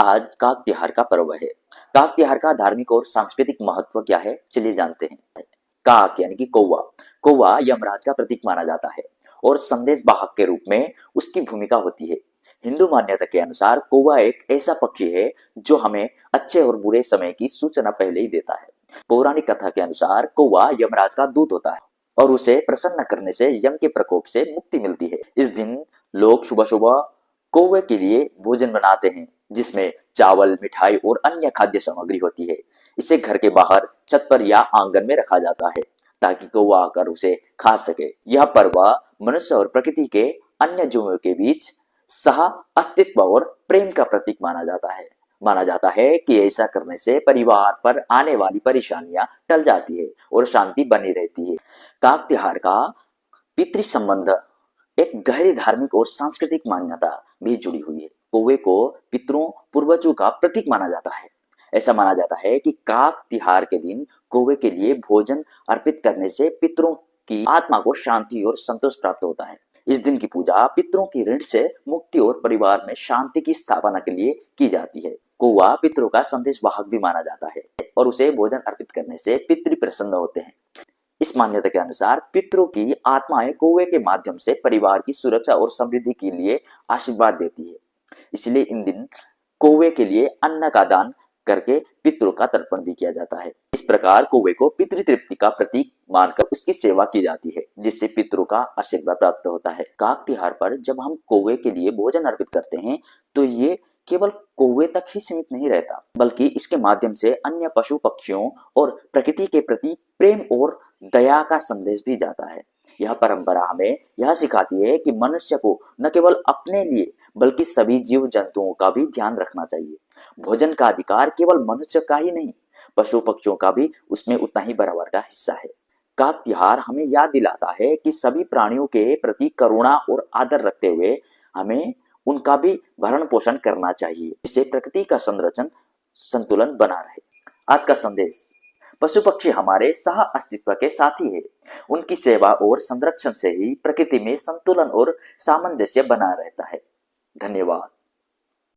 आज काग त्योहार का पर्व है। काग त्योहार का धार्मिक और सांस्कृतिक महत्व क्या है, चलिए जानते हैं। काग यानी कि कौवा। कौवा यमराज का प्रतीक माना जाता है और संदेश वाहक के रूप में उसकी भूमिका होती है। हिंदू मान्यता के अनुसार कौवा एक ऐसा पक्षी है जो हमें अच्छे और बुरे समय की सूचना पहले ही देता है। पौराणिक कथा के अनुसार कौवा यमराज का दूत होता है और उसे प्रसन्न करने से यम के प्रकोप से मुक्ति मिलती है। इस दिन लोग सुबह सुबह कौवे के लिए भोजन बनाते हैं, जिसमें चावल, मिठाई और अन्य खाद्य सामग्री होती है। इसे घर के बाहर, छत पर या आंगन में रखा जाता है ताकि कौवा आकर उसे खा सके। यह पर्व मनुष्य और प्रकृति के अन्य जीवों के बीच सह अस्तित्व और प्रेम का प्रतीक माना जाता है कि ऐसा करने से परिवार पर आने वाली परेशानियां टल जाती है और शांति बनी रहती है। काग त्योहार का पितृ संबंध एक गहरी धार्मिक और सांस्कृतिक मान्यता भी जुड़ी हुई है। कौवे को पितरों, पूर्वजों का प्रतीक माना जाता है। ऐसा माना जाता है कि काग तिहार के दिन कौवे के लिए भोजन अर्पित करने से पितरों की आत्मा को शांति और संतोष प्राप्त होता है। इस दिन की पूजा पितरों की ऋण से मुक्ति और परिवार में शांति की स्थापना के लिए की जाती है। कौवा पितरों का संदेश वाहक भी माना जाता है और उसे भोजन अर्पित करने से पितृ प्रसन्न होते हैं। इस मान्यता के अनुसार पितरों की आत्माएं कौवे के माध्यम से परिवार की सुरक्षा और समृद्धि के लिए आशीर्वाद देती है। इसलिए इन दिन कौवे के लिए अन्न का दान करके पितरों का तर्पण भी किया जाता है। इस प्रकार कौवे को पितृ तृप्ति का प्रतीक मानकर उसकी सेवा की जाती है, जिससे पितरों का आशीर्वाद प्राप्त होता है। काग त्योहार पर जब हम कौवे के लिए भोजन अर्पित करते हैं तो ये केवल कौवे तक ही सीमित नहीं रहता, बल्कि इसके माध्यम से अन्य पशु पक्षियों और प्रकृति के प्रति प्रेम और दया का संदेश भी जाता है। यह परंपरा हमें यह सिखाती है कि मनुष्य को न केवल अपने लिए बल्कि सभी जीव जंतुओं का भी ध्यान रखना चाहिए। भोजन का अधिकार केवल मनुष्य का ही नहीं, पशु पक्षियों का भी उसमें उतना ही बराबर का हिस्सा है। काग त्योहार हमें याद दिलाता है कि सभी प्राणियों के प्रति करुणा और आदर रखते हुए हमें उनका भी भरण पोषण करना चाहिए, जिससे प्रकृति का संतुलन बना रहे। आज का संदेश, पशु पक्षी हमारे सह अस्तित्व के साथी है। उनकी सेवा और संरक्षण से ही प्रकृति में संतुलन और सामंजस्य बना रहता है। धन्यवाद।